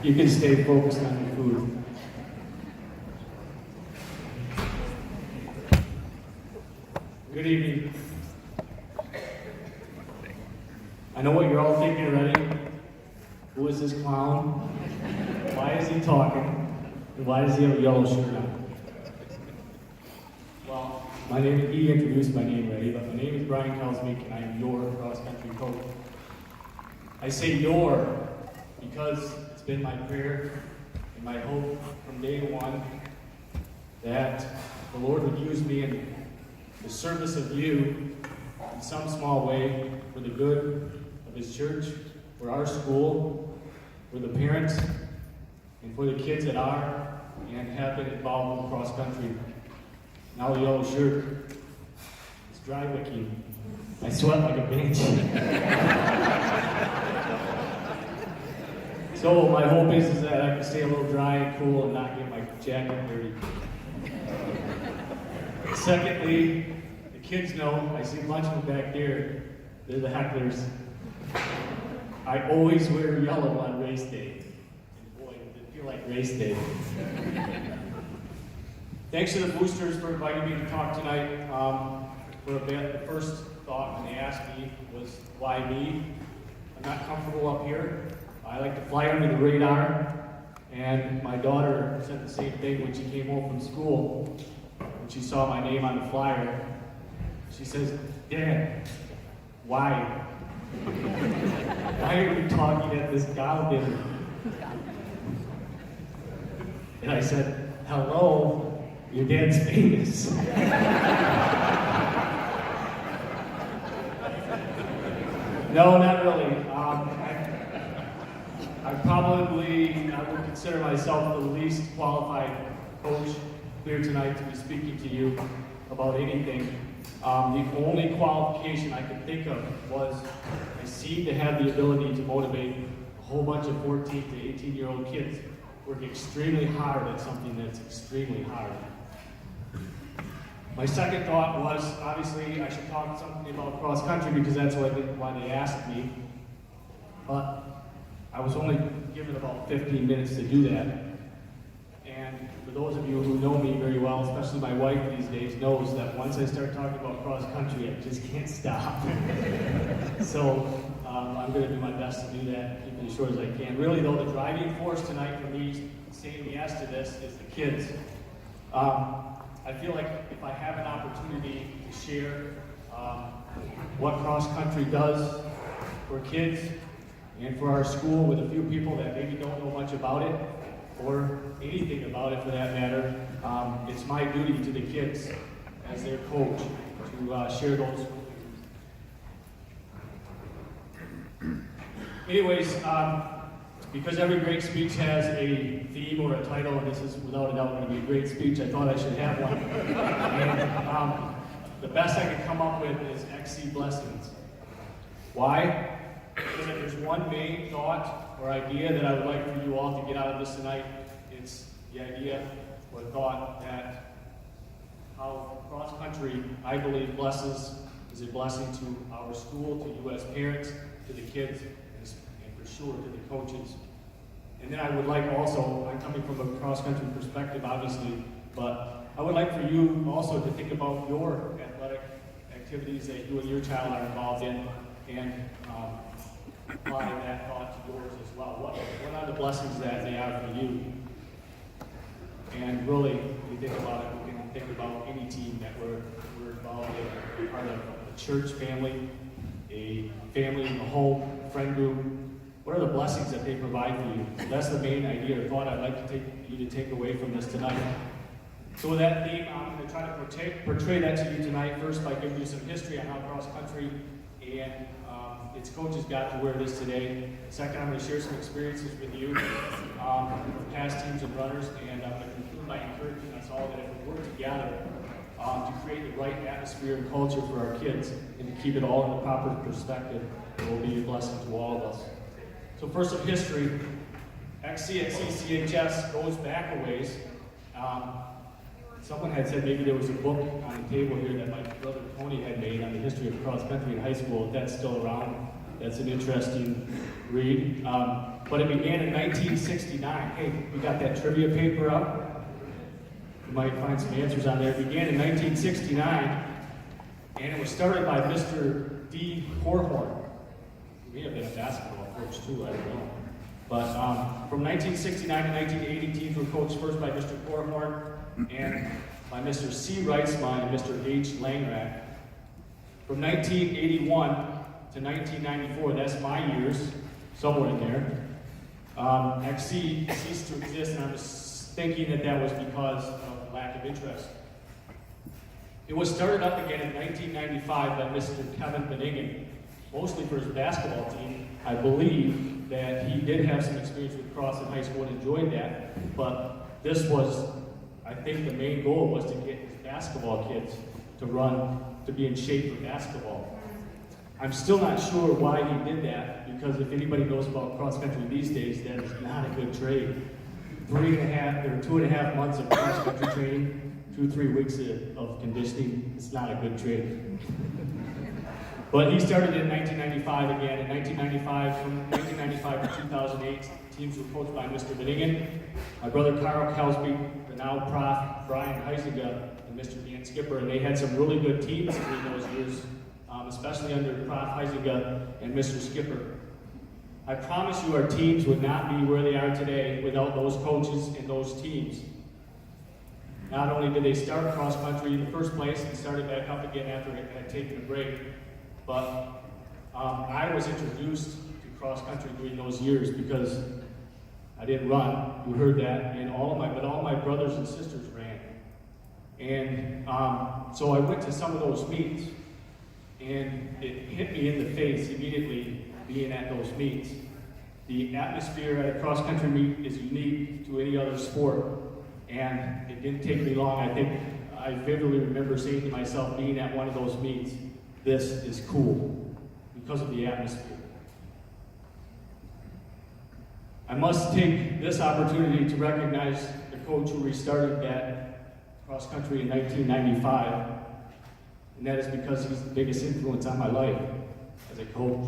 You can stay focused on your food. Good evening. I know what you're all thinking already. Who is this clown? Why is he talking? And why does he have a yellow shirt on? Well, he introduced my name already, but my name is Brian Kelsmeek, and I am your cross-country coach. I say your because it's been my prayer and my hope from day one that the Lord would use me in the service of you in some small way for the good of His church, for our school, for the parents, and for the kids that are and have been involved in cross country. Now the yellow shirt is dry wicking. I sweat like a banshee. So my hope is that I can stay a little dry and cool and not get my jacket dirty. Secondly, the kids know, I see a bunch of them back there, they're the hecklers. I always wear yellow on race day. And boy, does it feel like race day. Thanks to the boosters for inviting me to talk tonight. For a bit, the first thought when they asked me was, why me? I'm not comfortable up here. I like to fly under the radar. And my daughter said the same thing when she came home from school. When she saw my name on the flyer, she says, Dad, why? Why are you talking at this gala dinner? And I said, hello, your dad's famous. No, not really. I would consider myself the least qualified coach here tonight to be speaking to you about anything. The only qualification I could think of was I seem to have the ability to motivate a whole bunch of 14 to 18-year-old kids work extremely hard at something that's extremely hard. My second thought was, obviously, I should talk something about cross country because that's why they asked me. But I was only given about 15 minutes to do that. And for those of you who know me very well, especially my wife these days, knows that once I start talking about cross country, I just can't stop. So I'm going to do my best to do that, keep it as short as I can. Really, though, the driving force tonight for me saying yes to this is the kids. I feel like if I have an opportunity to share what cross country does for kids and for our school with a few people that maybe don't know much about it, or anything about it for that matter, it's my duty to the kids as their coach to share those. Anyways, because every great speech has a theme or a title, and this is without a doubt going to be a great speech, I thought I should have one. And the best I could come up with is XC Blessings. Why? Because if there's one main thought or idea that I would like for you all to get out of this tonight, it's the idea or thought that how cross country, I believe, is a blessing to our school, to you as parents, to the kids, and for sure to the coaches. And then I would like also, I'm coming from a cross country perspective obviously, but I would like for you also to think about your athletic activities that you and your child are involved in, and apply that thought to yours as well. What are the blessings that they are for you? And really, when you think about it, we can think about any team that we're involved in. We're part of a church family, a family in the home, a friend group. What are the blessings that they provide for you? So that's the main idea or thought I'd like you to take away from this tonight. So with that theme, I'm going to try to portray that to you tonight, first by giving you some history on how cross country and its coaches got to where it is today. Second, I'm going to share some experiences with you from past teams and runners, and I'm going to conclude by encouraging us all that if we work together to create the right atmosphere and culture for our kids and to keep it all in the proper perspective, it will be a blessing to all of us. So first, some history. XC at CCHS goes back a ways. Someone had said maybe there was a book on the table here that my brother Tony had made on the history of cross country in high school. If that's still around, that's an interesting read. but it began in 1969. Hey, we got that trivia paper up? You might find some answers on there. It began in 1969, and it was started by Mr. D. Horhorn. He may have been a basketball coach too, I don't know. But from 1969 to 1980, teams were coached first by Mr. Horhorn and by Mr. C. Reitzman and Mr. H. Langrat. From 1981 to 1994, that's my years, somewhere in there, XC ceased to exist, and I was thinking that that was because of lack of interest. It was started up again in 1995 by Mr. Kevin Benningen, mostly for his basketball team. I believe that he did have some experience with Cross in high school and enjoyed that, but this was, I think the main goal was to get his basketball kids to run, to be in shape for basketball. I'm still not sure why he did that, because if anybody knows about cross country these days, that is not a good trade. 2.5 months of cross country training, 2-3 weeks of conditioning, it's not a good trade. But he started in 1995 again. In 1995, from 1995 to 2008, teams were coached by Mr. Benningen, my brother Carl Kelsby, the now Prof. Brian Heisinger, and Mr. Dan Skipper, and they had some really good teams in those years, especially under Prof. Heisinger and Mr. Skipper. I promise you our teams would not be where they are today without those coaches and those teams. Not only did they start cross country in the first place and started back up again after it had taken a break, but I was introduced to cross country during those years because I didn't run. You heard that, and all my brothers and sisters ran, and so I went to some of those meets, and it hit me in the face immediately being at those meets. The atmosphere at a cross country meet is unique to any other sport, and it didn't take me long. I think I vividly remember saying to myself, being at one of those meets, this is cool, because of the atmosphere. I must take this opportunity to recognize the coach who restarted that cross country in 1995, and that is because he's the biggest influence on my life as a coach.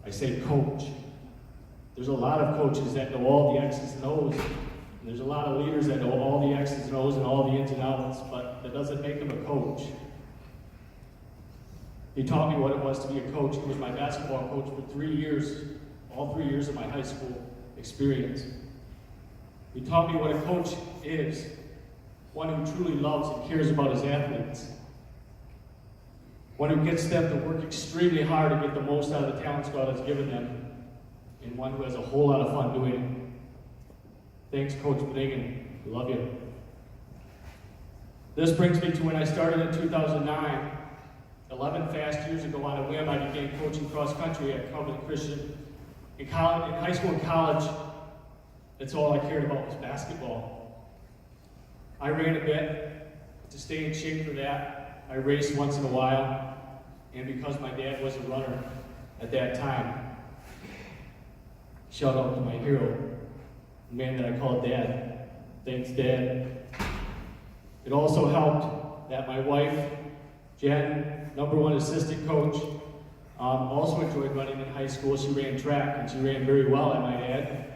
I say coach. There's a lot of coaches that know all the X's and O's. And there's a lot of leaders that know all the X's and O's and all the ins and outs, but that doesn't make them a coach. He taught me what it was to be a coach. He was my basketball coach for 3 years, all 3 years of my high school experience. He taught me what a coach is, one who truly loves and cares about his athletes, one who gets them to work extremely hard to get the most out of the talents God has given them, and one who has a whole lot of fun doing it. Thanks, Coach Benningen. Love you. This brings me to when I started in 2009. 11 fast years ago, on a whim, I began coaching cross country at Covenant Christian. In high school and college, that's all I cared about was basketball. I ran a bit to stay in shape for that. I raced once in a while, and because my dad was a runner at that time, shout out to my hero, the man that I called Dad. Thanks, Dad. It also helped that my wife, Jen, #1 assistant coach, also enjoyed running in high school. She ran track, and she ran very well, I might add.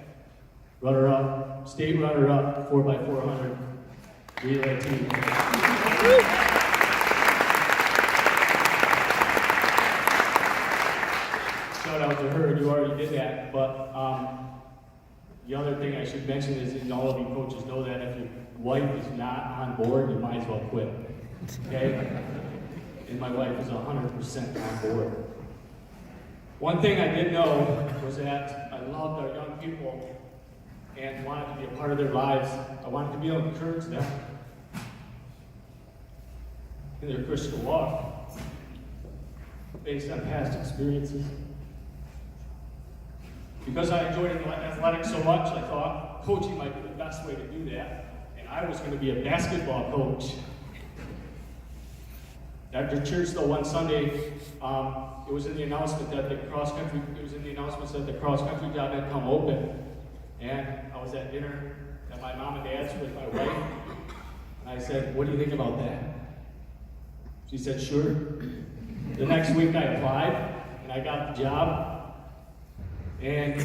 Runner-up, state runner-up, 4x400 relay team. Shout out to her, you already did that, but the other thing I should mention is, and all of you coaches know that, if your wife is not on board, you might as well quit, okay? And my wife is 100% on board. One thing I did know was that I loved our young people and wanted to be a part of their lives. I wanted to be able to encourage them in their Christian walk based on past experiences. Because I enjoyed athletics so much, I thought coaching might be the best way to do that, and I was going to be a basketball coach. After church, though, one Sunday, it was in the announcement that the cross country job had come open, and I was at dinner at my mom and dad's with my wife, and I said, "What do you think about that?" She said, "Sure." The next week, I applied, and I got the job. And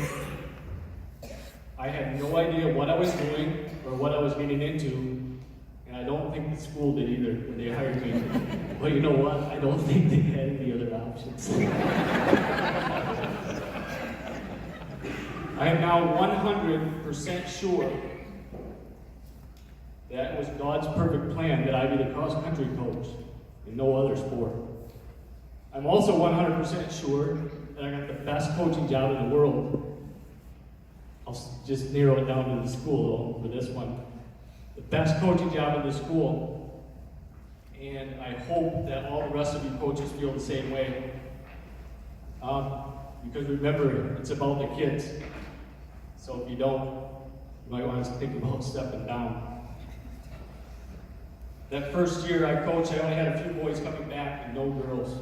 I had no idea what I was doing or what I was getting into, and I don't think the school did either when they hired me. But you know what? I don't think they had any other options. I am now 100% sure that it was God's perfect plan that I be the cross-country coach in no other sport. I'm also 100% sure that I got the best coaching job in the world. I'll just narrow it down to the school for this one. The best coaching job in the school. And I hope that all the rest of you coaches feel the same way. Because remember, it's about the kids. So if you don't, you might want to think about stepping down. That first year I coached, I only had a few boys coming back and no girls.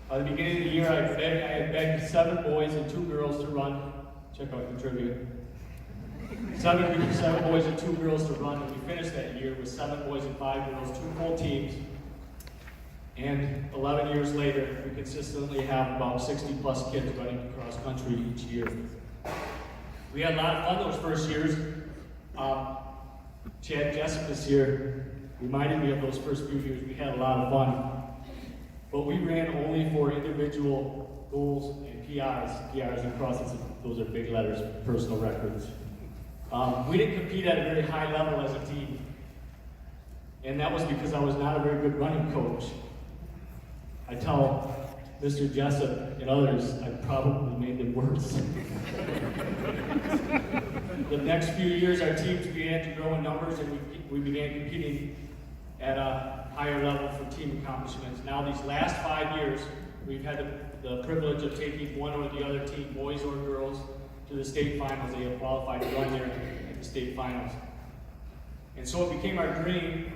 By the beginning of the year, I had begged 7 boys and 2 girls to run. Check out the trivia. 7 boys and 2 girls to run, and we finished that year with 7 boys and 5 girls, 2 full teams. And 11 years later, we consistently have about 60 plus kids running cross country each year. We had a lot of fun those first years. Chad Jessup this year reminded me of those first few years. We had a lot of fun. But we ran only for individual goals and PRs. PRs and crosses, those are big letters, personal records. We didn't compete at a very high level as a team. And that was because I was not a very good running coach. I tell Mr. Jessup and others, I probably made them worse. The next few years, our teams began to grow in numbers, and we began competing at a higher level for team accomplishments. Now, these last 5 years, we've had the privilege of taking one or the other team, boys or girls, to the state finals. They have qualified to run there at the state finals. And so it became our dream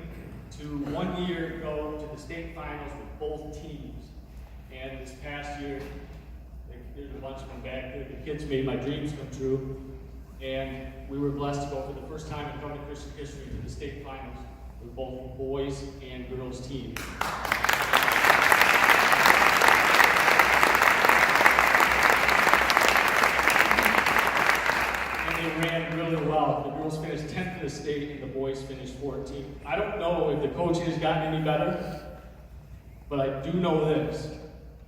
to one year go to the state finals with both teams. And this past year, there's a bunch of them back there. The kids made my dreams come true. And we were blessed to go for the first time in Covenant Christian history to the state finals with both boys and girls teams. And they ran really well. The girls finished 10th in the state and the boys finished 14th. I don't know if the coaching has gotten any better, but I do know this.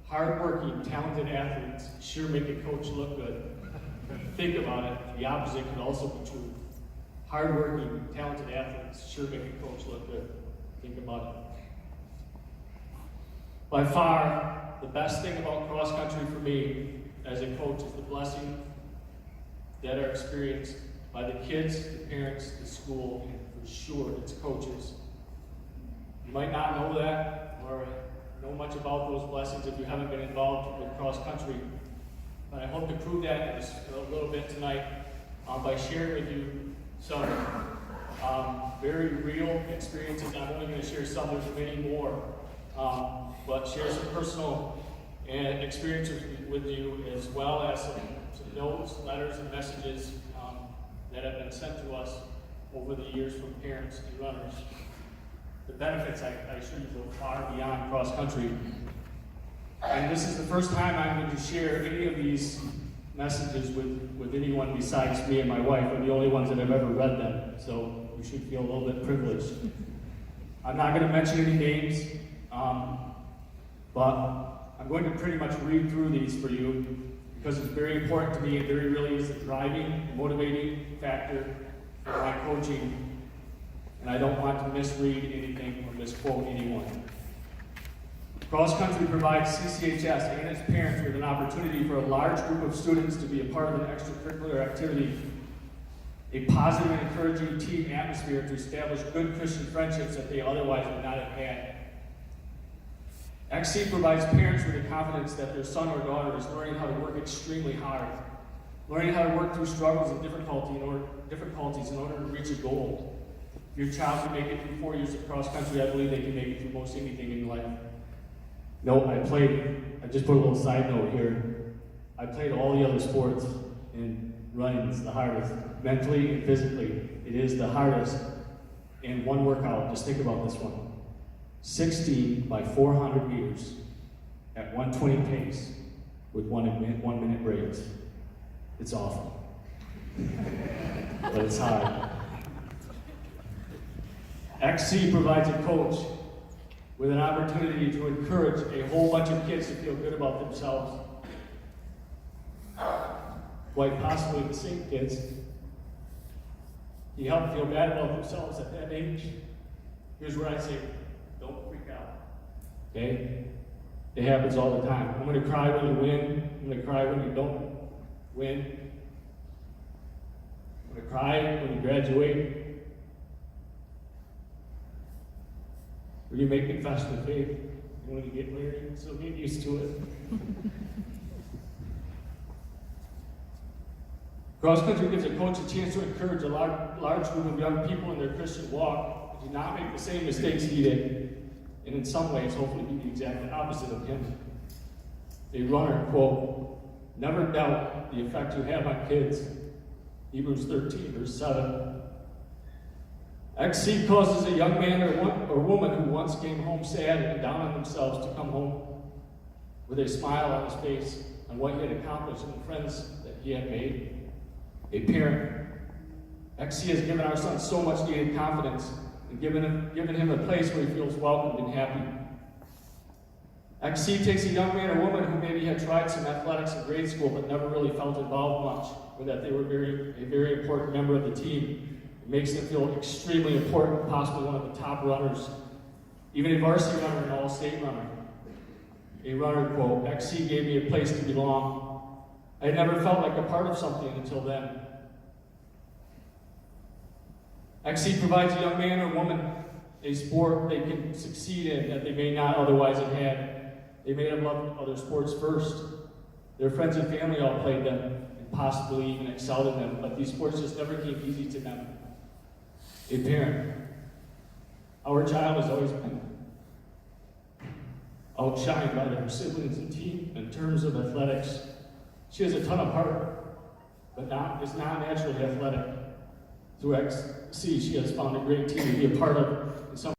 Hard-working, talented athletes sure make a coach look good. Think about it, the opposite could also be true. Hard-working, talented athletes sure make a coach look good. Think about it. By far, the best thing about cross-country for me as a coach is the blessing that are experienced by the kids, the parents, the school, and for sure its coaches. You might not know that or know much about those blessings if you haven't been involved with cross-country. But I hope to prove that in a little bit tonight by sharing with you some very real experiences. I'm only going to share some, there's many more, but share some personal experiences with you, as well as some notes, letters, and messages that have been sent to us over the years from parents and runners. The benefits, I assure you, go far beyond cross-country. And this is the first time I'm going to share any of these messages with anyone besides me and my wife. We're the only ones that have ever read them, so we should feel a little bit privileged. I'm not going to mention any names, but I'm going to pretty much read through these for you because it's very important to me. It very really is the driving, motivating factor for my coaching. And I don't want to misread anything or misquote anyone. Cross Country provides CCHS and its parents with an opportunity for a large group of students to be a part of an extracurricular activity, a positive and encouraging team atmosphere to establish good Christian friendships that they otherwise would not have had. XC provides parents with the confidence that their son or daughter is learning how to work extremely hard, learning how to work through struggles and difficulties in order to reach a goal. If your child can make it through 4 years of cross country, I believe they can make it through most anything in life. No, I just put a little side note here. I played all the other sports, and running is the hardest. Mentally and physically, it is the hardest. And one workout, just think about this one. 60 by 400 meters at 120 pace with 1 minute breaks. It's awful. But it's hard. XC provides a coach with an opportunity to encourage a whole bunch of kids to feel good about themselves. Quite possibly the same kids. You help them feel bad about themselves at that age. Here's where I say, don't freak out. Okay? It happens all the time. I'm going to cry when you win. I'm going to cry when you don't win. I'm going to cry when you graduate. When you make confession of faith. And when you get married, so get used to it. Cross country gives a coach a chance to encourage a large group of young people in their Christian walk to not make the same mistakes he did, and in some ways, hopefully, be the exact opposite of him. A runner, quote, never doubt the effect you have on kids. Hebrews 13, verse 7. XC causes a young man or woman who once came home sad and down on themselves to come home with a smile on his face on what he had accomplished and the friends that he had made. A parent. XC has given our son so much needed confidence and given him a place where he feels welcomed and happy. XC takes a young man or woman who maybe had tried some athletics in grade school but never really felt involved much, or that they were a very important member of the team. It makes them feel extremely important, possibly one of the top runners, even a varsity runner, an all-state runner. A runner, quote, XC gave me a place to belong. I had never felt like a part of something until then. XC provides a young man or woman a sport they can succeed in that they may not otherwise have had. They may have loved other sports first. Their friends and family all played them and possibly even excelled in them, but these sports just never came easy to them. A parent. Our child has always been outshined by their siblings and team in terms of athletics. She has a ton of heart, but is not naturally athletic. Through XC, she has found a great team to be a part of.